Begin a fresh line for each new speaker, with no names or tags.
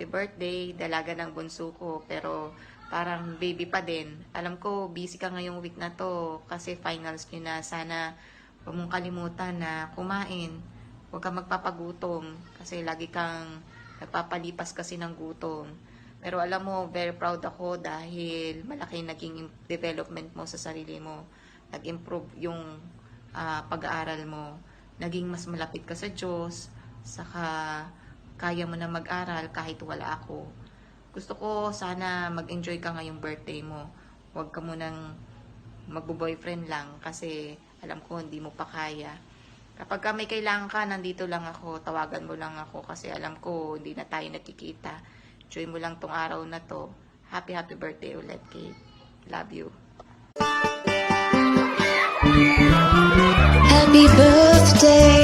happy birthday, dalaga ng bunso ko, pero parang baby pa din. Alam ko, busy ka ngayong week na to kasi finals nyo na. Sana huwag mong kalimutan na kumain. Huwag kang magpapagutom kasi lagi kang nagpapalipas kasi ng gutom. Pero alam mo, very proud ako dahil malaki naging development mo sa sarili mo. Nag-improve yung pag-aaral mo. Naging mas malapit ka sa Diyos. Saka kaya mo na mag-aral kahit wala ako. Gusto ko sana mag-enjoy ka ngayong birthday mo. Huwag ka munang magbo-boyfriend lang kasi alam ko hindi mo pa kaya. Kapag ka may kailangan ka, nandito lang ako. Tawagan mo lang ako kasi alam ko hindi na tayo nakikita. Enjoy mo lang tong araw na to. Happy birthday ulit, Kate. Love you.
Happy birthday